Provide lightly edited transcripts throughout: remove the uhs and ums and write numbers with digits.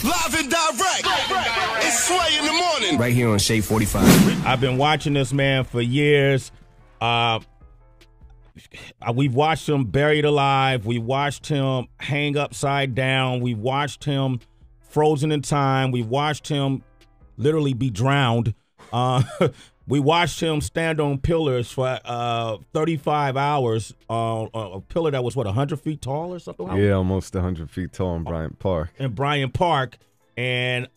Live and direct. It's Sway in the morning. Right here on Shade 45. I've been watching this man for years. We've watched him buried alive. We watched him hang upside down. We watched him frozen in time. We watched him literally be drowned. We watched him stand on pillars for 35 hours on a pillar that was, 100 feet tall or something like that? Yeah, almost 100 feet tall in Bryant Park. And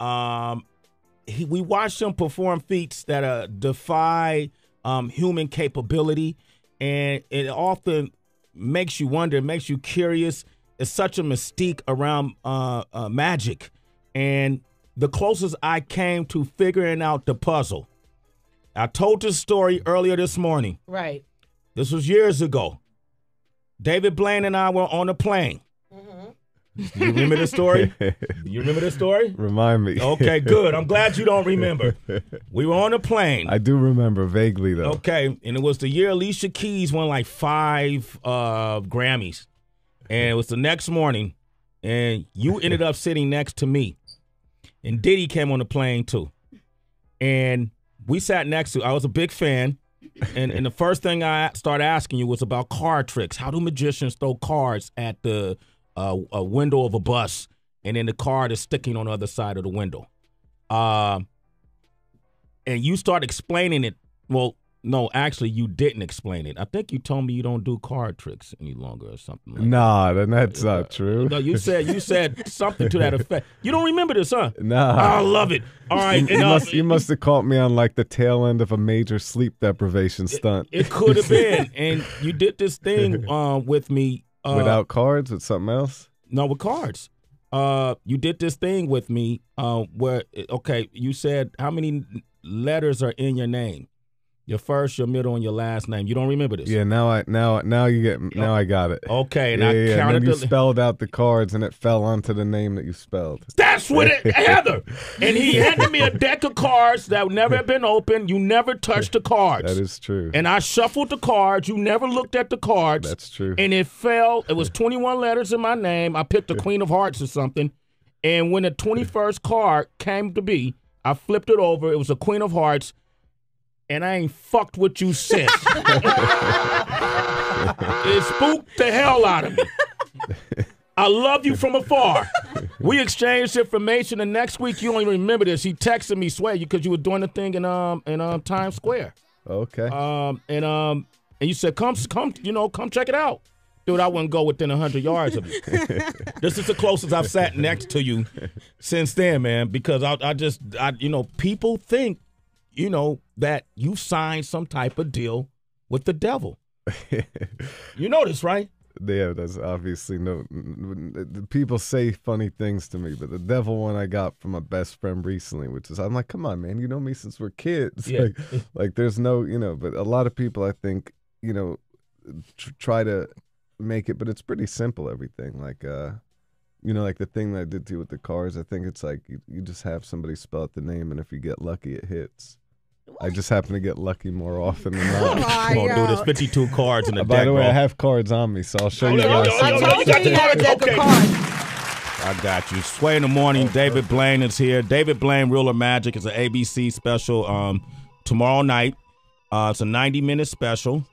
we watched him perform feats that defy human capability, and it often makes you wonder, makes you curious. It's such a mystique around magic, and the closest I came to figuring out the puzzle. I told this story earlier this morning. Right. This was years ago. David Blaine and I were on a plane. Mm-hmm. You remember the story? You remember the story? Remind me. Okay, good. I'm glad you don't remember. We were on a plane. I do remember vaguely, though. Okay, and it was the year Alicia Keys won like 5 Grammys. And it was the next morning, and you ended up sitting next to me. And Diddy came on the plane, too. And we sat next to, I was a big fan, and the first thing I started asking you was about card tricks. How do magicians throw cards at the a window of a bus, and then the card is sticking on the other side of the window? And you start explaining it. Well, no, actually, you didn't explain it. I think you told me you don't do card tricks any longer or something like that. Then that's not true. No, you said something to that effect. You don't remember this, huh? Nah. I love it. All right. You must have caught me on like the tail end of a major sleep deprivation stunt. It could have been. And you did this thing with me. Without cards? With something else? No, with cards. You did this thing with me where, okay, you said how many letters are in your name? Your first, your middle, and your last name. You don't remember this? Yeah, now I got it. Okay, and I counted. And then you spelled out the cards, and it fell onto the name that you spelled. That's what it, Heather. And he handed me a deck of cards that never had been opened. You never touched the cards. That is true. And I shuffled the cards. You never looked at the cards. That's true. And it fell. It was 21 letters in my name. I picked the Queen of Hearts or something. And when the 21st card came to be, I flipped it over. It was a Queen of Hearts. And I ain't fucked what you said. It spooked the hell out of me. I love you from afar. We exchanged information, and next week you don't even remember this. He texted me, Sway, because you were doing the thing in Times Square. Okay. And you said, come check it out. Dude, I wouldn't go within 100 yards of you. This is the closest I've sat next to you since then, man. Because I people think, that you signed some type of deal with the devil. You know this, right? Yeah, that's obviously people say funny things to me, but the devil one I got from a best friend recently, which is, I'm like, come on, man, you know me since we're kids. Yeah. Like there's no, but a lot of people, I think, try to make it, but it's pretty simple, everything. Like, like the thing that I did to you with the cars, I think it's like you just have somebody spell out the name, and if you get lucky, it hits. I just happen to get lucky more often than not. Come on, dude, there's 52 cards in the deck, by the way, bro. I have cards on me, so I'll show you guys. I told you he had a deck of cards. I got you. Sway in the morning. David Blaine is here. David Blaine, Real or Magic, is an ABC special tomorrow night. It's a 90-minute special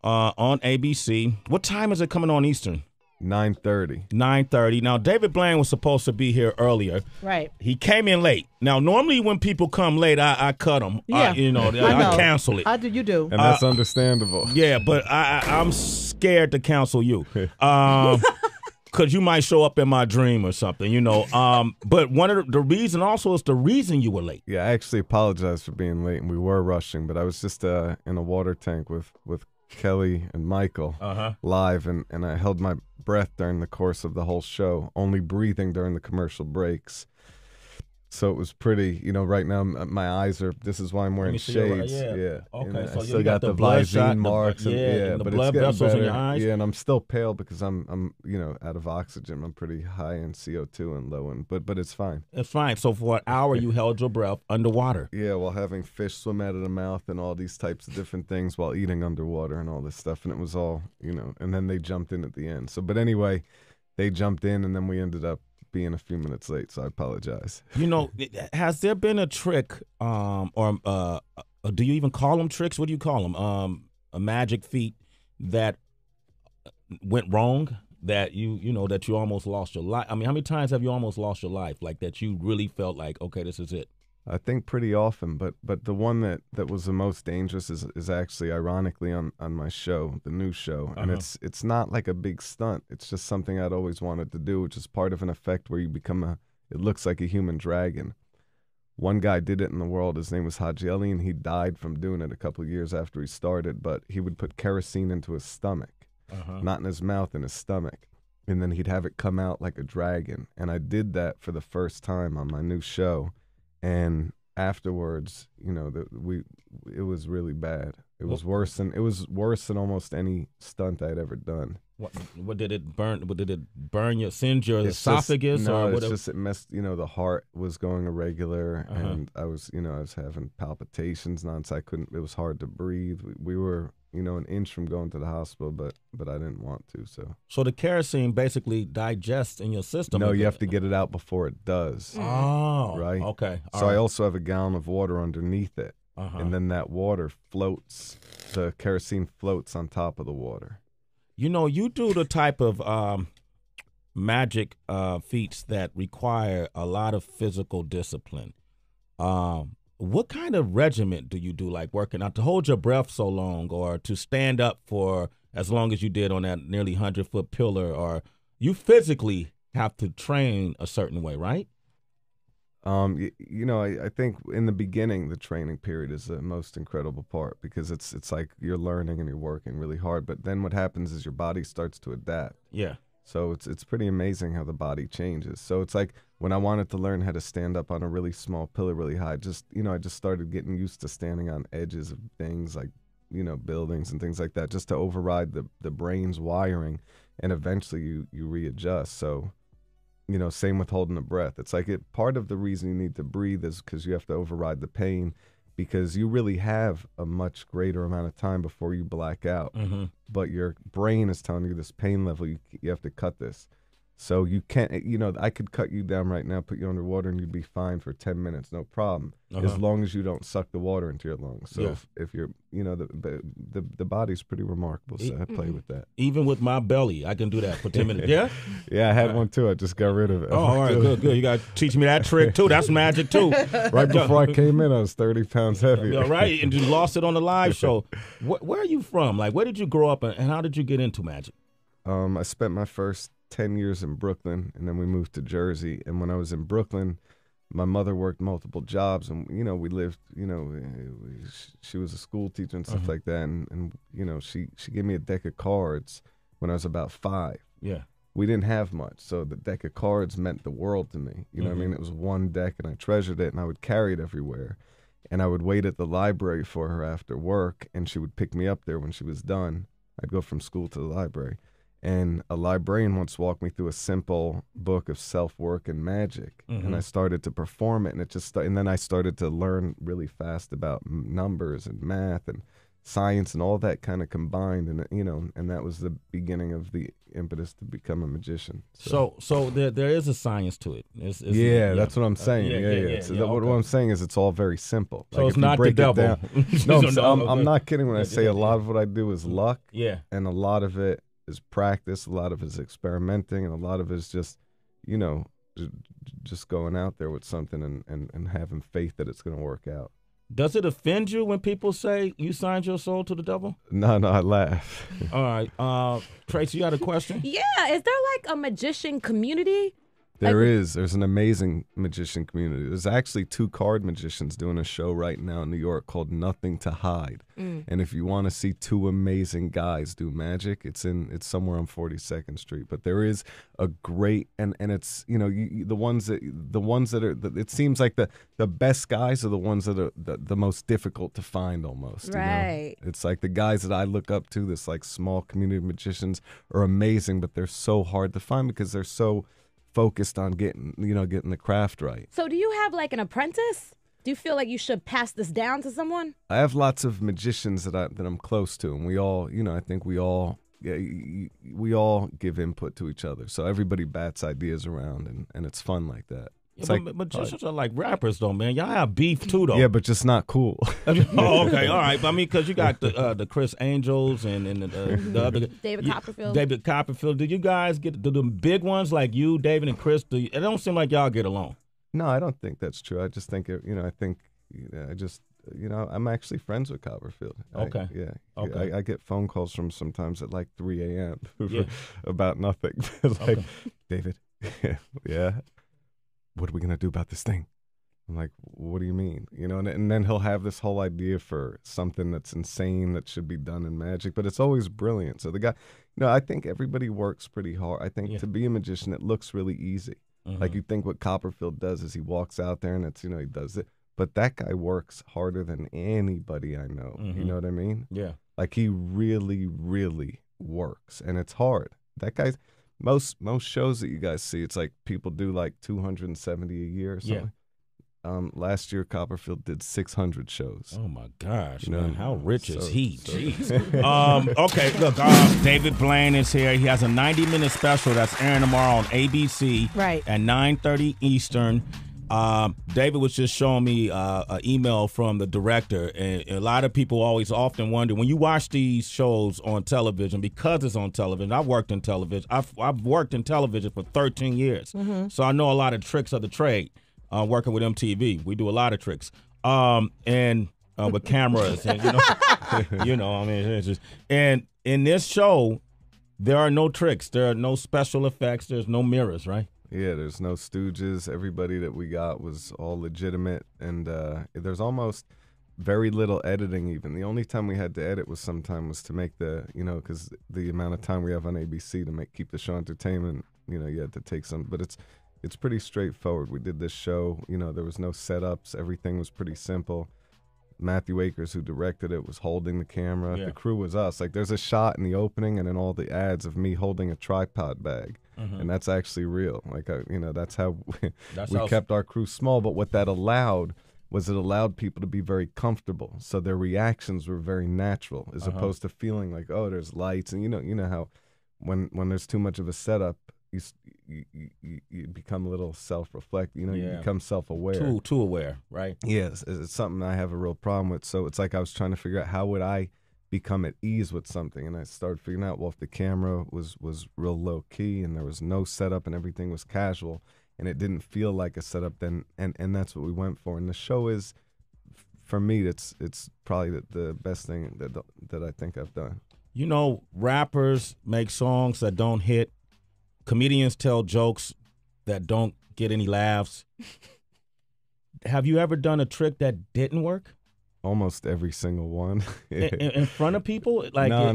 on ABC. What time is it coming on Eastern? 9:30. 9:30. Now, David Blaine was supposed to be here earlier. Right. He came in late. Now, normally when people come late, I cut them. Yeah. I cancel it. I do. You do. And that's understandable. Yeah, but I'm scared to cancel you. Because you might show up in my dream or something, But one of the reason also is the reason you were late. Yeah, I actually apologize for being late, and we were rushing, but I was just in a water tank with Kelly and Michael live, and I held my breath during the course of the whole show, only breathing during the commercial breaks. So it was pretty, right now my eyes are, this is why I'm wearing shades. Yeah. Okay, so I still got the Visine marks. And the but blood it's vessels better. in your eyes. Yeah, and I'm still pale because I'm out of oxygen. I'm pretty high in CO2 and low in, but it's fine. It's fine. So for an hour you held your breath underwater. Yeah, while having fish swim out of the mouth and all these types of different things while eating underwater and all this stuff. And it was all, and then they jumped in at the end. So, but anyway, they jumped in and then we ended up being a few minutes late, so I apologize. You know, has there been a trick, or do you even call them tricks? What do you call them? A magic feat that went wrong, that you know that you almost lost your life. I mean, how many times have you almost lost your life, like that you really felt like, okay, this is it? I think pretty often, but the one that was the most dangerous is actually ironically on my show, the new show, and it's not like a big stunt. It's just something I'd always wanted to do, which is part of an effect where you become it looks like a human dragon. One guy did it in the world. His name was Haji Ali, and he died from doing it a couple of years after he started. But he would put kerosene into his stomach, not in his mouth, in his stomach, and then he'd have it come out like a dragon. And I did that for the first time on my new show. And afterwards, you know, it was really bad. It was worse than almost any stunt I'd ever done. What did it burn? What did it burn? Singe your esophagus? No, or it's just it messed. You know, the heart was going irregular, and I was having palpitations. I couldn't. It was hard to breathe. We were, an inch from going to the hospital, but I didn't want to. So the kerosene basically digests in your system. No, you have to get it out before it does. Oh, right. Okay. So I also have a gallon of water underneath it, and then that water floats. The kerosene floats on top of the water. You know, you do the type of magic feats that require a lot of physical discipline. What kind of regimen do you do, like working out to hold your breath so long, or to stand up for as long as you did on that nearly 100-foot pillar? Or you physically have to train a certain way, right? I think in the beginning, the training period is the most incredible part, because it's like you're learning and you're working really hard. But then what happens is your body starts to adapt. Yeah. So it's pretty amazing how the body changes. So it's like when I wanted to learn how to stand up on a really small pillar really high, I just started getting used to standing on edges of things like, buildings and things like that, just to override the brain's wiring, and eventually you readjust. So same with holding the breath. It's like part of the reason you need to breathe is because you have to override the pain, because you really have a much greater amount of time before you black out. But your brain is telling you this pain level, you have to cut this. So you can't, I could cut you down right now, put you underwater, and you'd be fine for 10 minutes, no problem, as long as you don't suck the water into your lungs. So if you're, the body's pretty remarkable, so I play with that. Even with my belly, I can do that for 10 minutes. Yeah? Yeah, I had one too. I just got rid of it. Oh, all right, good. You got to teach me that trick too. That's magic too. Right before I came in, I was 30 pounds heavier. Right, and you lost it on the live show. Where are you from? Like, where did you grow up, and how did you get into magic? I spent my first 10 years in Brooklyn, and then we moved to Jersey. And when I was in Brooklyn, my mother worked multiple jobs, and we lived, she was a school teacher and stuff like that, and she gave me a deck of cards when I was about 5. Yeah. We didn't have much, so the deck of cards meant the world to me. You know what I mean? It was one deck, and I treasured it, and I would carry it everywhere. And I would wait at the library for her after work, and she would pick me up there when she was done. I'd go from school to the library. And a librarian once walked me through a simple book of self-work and magic, and I started to perform it, and and then I started to learn really fast about numbers and math and science and all that kind of combined, and and that was the beginning of the impetus to become a magician. So there is a science to it. That's what I'm saying. Yeah. So what I'm saying is it's all very simple. So it's not the devil. I'm not kidding when I say a lot of what I do is luck. Yeah. And a lot of it is practice, a lot of it is experimenting, and a lot of it is just, just going out there with something and having faith that it's going to work out. Does it offend you when people say you signed your soul to the devil? No, I laugh. All right. Tracy, you got a question? Yeah. Is there like a magician community? There's an amazing magician community. There's actually 2 card magicians doing a show right now in New York called Nothing to Hide. And if you want to see 2 amazing guys do magic, it's somewhere on 42nd Street. But there is a great and it's the ones that are it seems like the best guys are the ones that are the most difficult to find almost. Right. It's like the guys that I look up to, this like small community magicians, are amazing, but they're so hard to find because they're so focused on getting the craft right. So do you have like an apprentice? Do you feel like you should pass this down to someone? I have lots of magicians that I'm close to, and we all, I think we all we all give input to each other. So everybody bats ideas around, and it's fun like that. It's but just like rappers, though, man. Y'all have beef, too, though. Yeah, but just not cool. Oh, okay. All right. But I mean, because you got the Chris Angels and the other. David Copperfield. David Copperfield. Do you guys get the big ones like you, David, and Chris? It don't seem like y'all get along. No, I don't think that's true. I just think, I'm actually friends with Copperfield. Okay. Okay. I get phone calls from sometimes at like 3 a.m. Yeah. about nothing. Like, David, yeah, what are we going to do about this thing? I'm like, what do you mean? And then he'll have this whole idea for something that's insane that should be done in magic, but it's always brilliant. So the guy, I think everybody works pretty hard. I think to be a magician, it looks really easy. Mm-hmm. Like you think what Copperfield does is he walks out there and it's, he does it. But that guy works harder than anybody I know. Mm-hmm. You know what I mean? Yeah. Like he really, really works, and it's hard. That guy's most shows that you guys see, it's like people do like 270 a year or something. Yeah. Last year Copperfield did 600 shows. Oh my gosh, man! How rich is he? Jeez. Okay, look, David Blaine is here. He has a 90-minute special that's airing tomorrow on ABC, right, at 9:30 Eastern. David was just showing me an email from the director, and a lot of people often wonder when you watch these shows on television, because it's on television. I've worked in television. I've worked in television for 13 years, so I know a lot of tricks of the trade. Working with MTV, we do a lot of tricks, and with cameras, and I mean, it's just, and in this show, there are no tricks, there are no special effects, there's no mirrors, right? Yeah, there's no stooges. Everybody that we got was all legitimate, and there's almost very little editing even. The only time we had to edit was to make because the amount of time we have on ABC to keep the show entertainment, you had to take some, but it's pretty straightforward. We did this show, there was no setups. Everything was pretty simple. Matthew Akers, who directed it, was holding the camera. Yeah. The crew was us. Like, there's a shot in the opening and in all the ads of me holding a tripod bag. And that's actually real. Like, that's how we kept our crew small. But what that allowed was it allowed people to be very comfortable. So their reactions were very natural, as opposed to feeling like, oh, there's lights. And you know how when there's too much of a setup, you become a little self-reflect. You become self-aware. Too aware, right? Yes, it's something I have a real problem with. So it's like I was trying to figure out how would I become at ease with something, and I started figuring out, well, if the camera was real low key and there was no setup and everything was casual and it didn't feel like a setup, then and that's what we went for. And the show is, for me, it's probably the best thing that I think I've done. Rappers make songs that don't hit. Comedians tell jokes that don't get any laughs. Have you ever done a trick that didn't work? Almost every single one. in front of people? Like, no.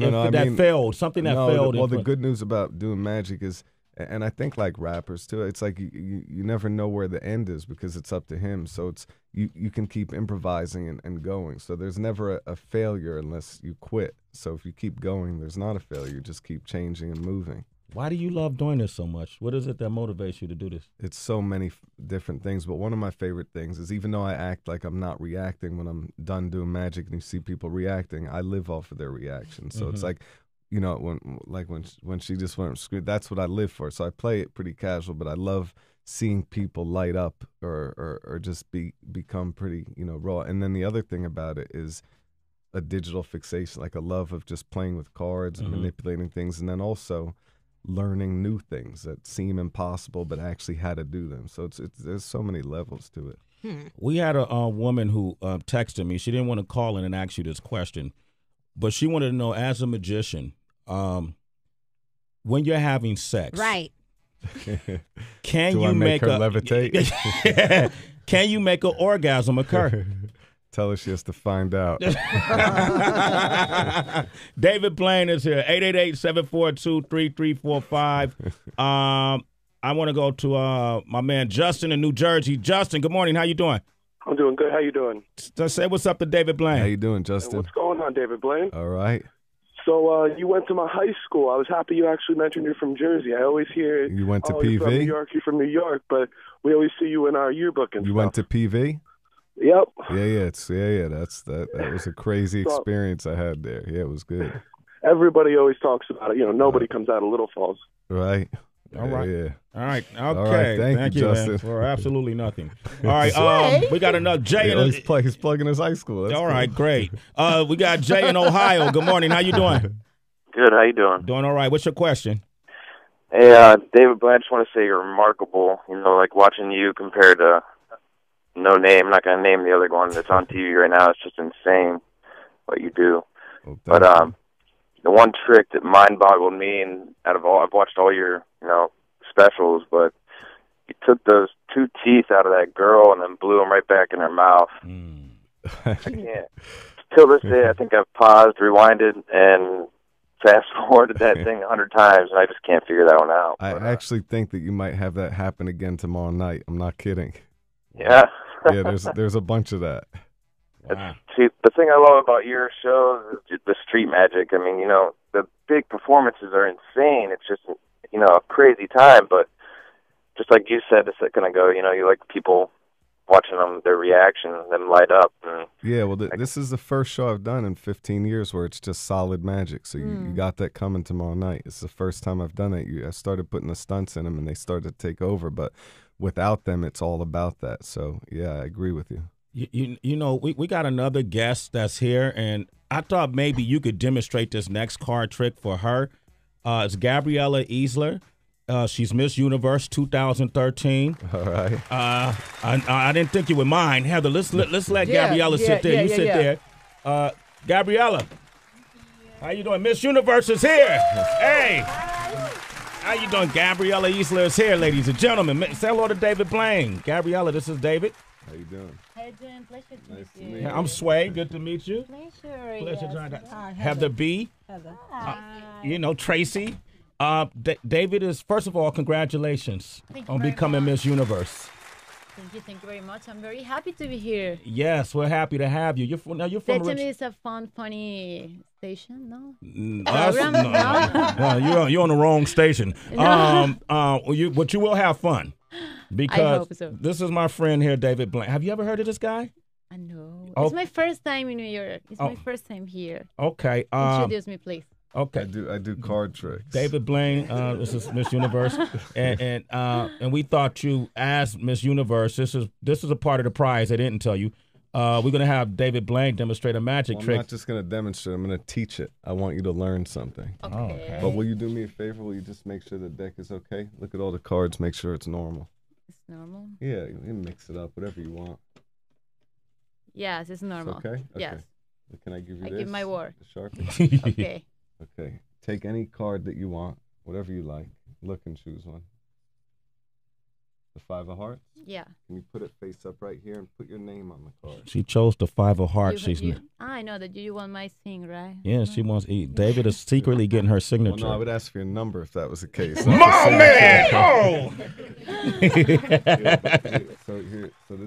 Failed, something that failed. Well, the good news about doing magic is, and I think like rappers too, it's like you never know where the end is because it's up to him. So it's you can keep improvising and going. So there's never a failure unless you quit. So if you keep going, there's not a failure. You just keep changing and moving. Why do you love doing this so much? What is it that motivates you to do this? It's so many different things, but one of my favorite things is, even though I act like I'm not reacting when I'm done doing magic and you see people reacting, I live off of their reactions. So it's like, when she just went scream, that's what I live for. So I play it pretty casual, but I love seeing people light up or just become pretty, raw. And then the other thing about it is a digital fixation, like a love of just playing with cards and manipulating things, and then also learning new things that seem impossible but actually how to do them. So there's so many levels to it. We had a woman who texted me. She didn't want to call in and ask you this question, but she wanted to know, as a magician, when you're having sex, right? Can Do you I make her a levitate? Can you make an orgasm occur? Tell her she has to find out. David Blaine is here, 888-742-3345. I want to go to my man Justin in New Jersey. Justin, good morning. How you doing? I'm doing good. How you doing? Just say what's up to David Blaine. How you doing, Justin? What's going on, David Blaine? All right. So you went to my high school. I was happy you actually mentioned you're from Jersey. I always hear you went to PV. You're from New York, but we always see you in our yearbook and stuff. You went to PV? Yep. Yeah. That was a crazy experience I had there. Yeah, it was good. everybody always talks about it. You know, nobody comes out of Little Falls. Right. All right. Yeah. All right. Okay. All right. Thank you, man, Justin. for absolutely nothing. All right. We got another Jay. Yeah, he's plugging his high school. That's all cool. right. Great. We got Jay in Ohio. Good morning. How you doing? Good. How you doing? Doing all right. What's your question? Hey, David Blaine, I just want to say you're remarkable. You know, like watching you compared to No Name. I'm not going to name the other one that's on TV right now. It's just insane what you do. Well, but the one trick that mind-boggled me, and out of all, I've watched all your, specials, but you took those 2 teeth out of that girl and then blew them right back in her mouth. I can't. Till this day, I think I've paused, rewinded, and fast-forwarded that thing 100 times, and I just can't figure that one out. I actually think that you might have that happen again tomorrow night. I'm not kidding. Yeah. Yeah, there's a bunch of that. Wow. See, the thing I love about your show is the street magic. I mean, the big performances are insane. It's just, a crazy time. But just like you said a second ago, you like people watching them, their reaction, them light up. And yeah, well, this is the first show I've done in 15 years where it's just solid magic. So you got that coming tomorrow night. It's the first time I've done it. I started putting the stunts in them, and they started to take over. But without them, it's all about that. So, yeah, I agree with you. We got another guest that's here, and I thought maybe you could demonstrate this next card trick for her. It's Gabriella Eisler. She's Miss Universe 2013. All right. I didn't think you would mind. Heather, let's let Gabriella sit there. You sit there. Gabriella, how you doing? Miss Universe is here. Hey. How you doing? Gabriella Eisler is here, ladies and gentlemen. Say hello to David Blaine. Gabriella, this is David. How you doing? How you doing? Pleasure to Nice to meet meet you. you. I'm Sway. Good to meet you. Pleasure. Pleasure Yes. trying to Hi, Heather B. Hi. Tracy. David is, first of all, congratulations Thank you on very becoming much. Miss Universe. Thank you very much. I'm very happy to be here. Yes, we're happy to have you. You're from Station is a fun, funny station, no? Program? No, you're on the wrong station. No. But you will have fun because I hope so. This is my friend here, David Blaine. Have you ever heard of this guy? I know. Oh. It's my first time in New York. It's my first time here. Okay. Introduce me, please. Okay. I do card tricks. David Blaine, this is Miss Universe, and we thought you as Miss Universe. This is a part of the prize. I didn't tell you. We're gonna have David Blaine demonstrate a magic trick. I'm not just gonna demonstrate. I'm gonna teach it. I want you to learn something. Okay. But will you do me a favor? Will you just make sure the deck is okay? Look at all the cards. Make sure it's normal. It's normal? Yeah, you can mix it up, whatever you want. Yes, it's normal. It's okay? Yes. Can I give you I this? give my word. The Sharpie? Okay. Okay. Take any card that you want, whatever you like. Look and choose one. The 5 of Hearts? Yeah. Can you put it face up right here and put your name on the card? She chose the 5 of Hearts. I know that you want my thing, right? Yeah, she wants. David is secretly getting her signature. Well, no, I would ask for your number if that was the case. Mom, man! Oh! So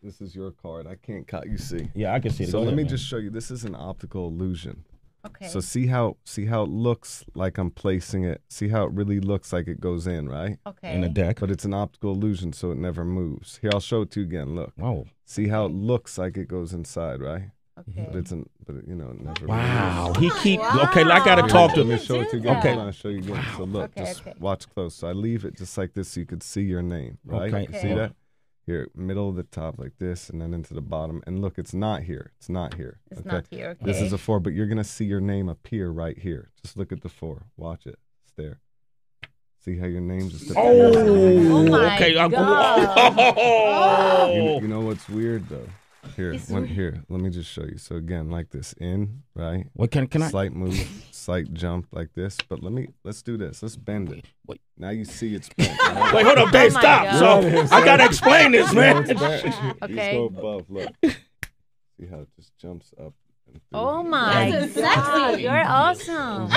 this is your card. I can't cut. You see? Yeah, I can see it. So let me just show you. This is an optical illusion. Okay. So see how it looks like I'm placing it. See how it really looks like it goes in, right? Okay. In the deck. But it's an optical illusion, so it never moves. Here, I'll show it to you again. Look. Whoa. See how it looks like it goes inside, right? Okay. But it never Wow. moves. He keep. Okay, I gotta talk to Let me him. show it to you again. Okay. Hold on, I'll show you again. So look, watch close. So I leave it just like this so you could see your name, right? Okay. You see that? Here, middle of the top like this, and then into the bottom. And look, it's not here. It's not here. It's not here, okay. This is a 4, but you're going to see your name appear right here. Just look at the 4. Watch it. Stare. See how your name just appears? Oh my okay. God. You know what's weird, though? Here, let me just show you. So again, like this, in, right? What can I? Slight move, slight jump like this. But let's do this. Let's bend it. Wait. Now you see it's bent. Right? Wait, hold up, Dave, stop. God. So I gotta explain this, man. You Okay. go above. Look. See how it just jumps up. And through. Oh my God. You're awesome.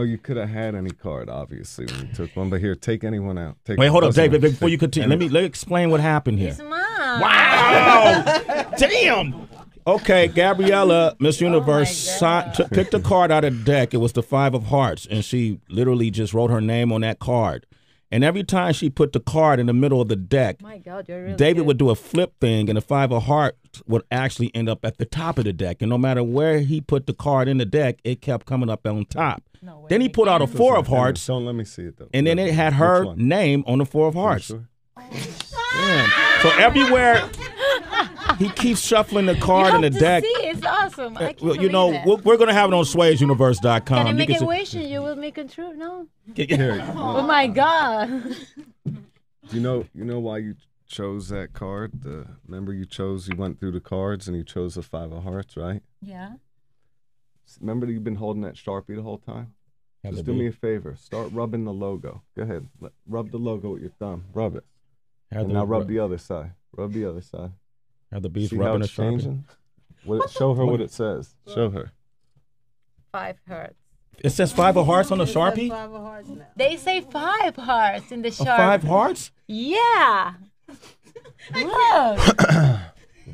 You could have had any card, obviously, when you took one. But here, take anyone out. Wait, hold up, David. Before you continue, let me explain what happened here. It's mine. Wow! Damn! Okay, Gabriella, Miss Universe, picked a card out of the deck. It was the 5 of Hearts, and she literally just wrote her name on that card. And every time she put the card in the middle of the deck, My God, you're really David good. would do a flip thing, and the 5 of hearts would actually end up at the top of the deck. And no matter where he put the card in the deck, it kept coming up on top. No way. Then he put out a 4 of hearts, Don't let me see it though. and then it had her Which one? name on the 4 of hearts. Sure? Damn. So everywhere he keeps shuffling the card in the deck. See, it's awesome. I can't Well, you believe know, it. we're going to have it on SwayesUniverse.com. Can you make can a see- wish and you will make it true? No. Here, Oh my God. do you know why you chose that card? Remember you went through the cards and you chose the 5 of hearts, right? Yeah. Remember that you've been holding that Sharpie the whole time? Just do me a favor. Start rubbing the logo. Go ahead. Rub the logo with your thumb. Rub it. And now rub the other side. Rub the other side. Have the beast See how rubbing the it's Sharpie. changing? Show her what it says. Show her. 5 hearts. It says 5 of hearts on the Sharpie? They say 5 hearts in the Of sharp. 5 hearts? Yeah. Look.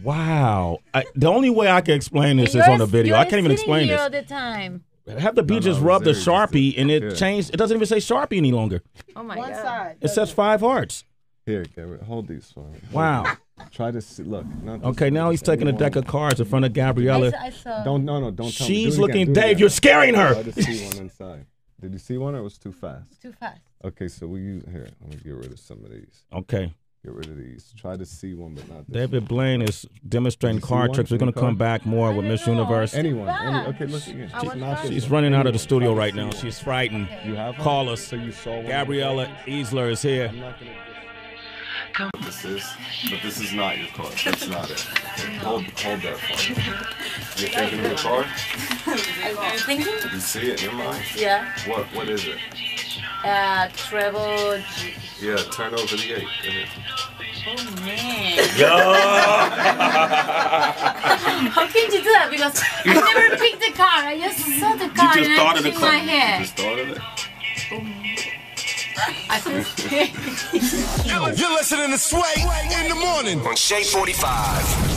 Wow. The only way I can explain this is on the video. I can't even explain here this. all the time. Have the beast just it was rub the there. Sharpie and it Yeah. changed. It doesn't even say Sharpie any longer. Oh my God. It says 5 hearts. Here, Garrett, hold these for me. Wow. Try to see. Look. not this Okay, one. now he's taking a deck of cards in front of Gabriella. I saw. Don't tell me. Do She's it again, looking, do it Dave, again. you're scaring her. Try to see one inside. Did you see one or it was too fast? Too fast. Okay, so we use here. Let me get rid of some of these. Okay. Get rid of these. Try to see one, but not this. David one. Blaine is demonstrating Did you see card one? tricks. We're going to Any come card? back more with Miss Universe. Anyone? Okay, look again. Not this She's one. running out of the Anyone. studio Try to right see now. one. She's frightened. You have one? Call us. So you saw one. Gabriella Easler is here. I'm not gonna. But this is not your card. That's not it. Okay, hold that for me. You're thinking of the card? I'm thinking. Did you see it in your mind? Yeah. What is it? Treble. Yeah, turn over the 8. Go ahead. Oh man. How can you do that? Because I never picked the card. I just saw the card just and thought I of the in my card. head. Just thought of it? I feel You're listening to Sway in the morning On Shea 45.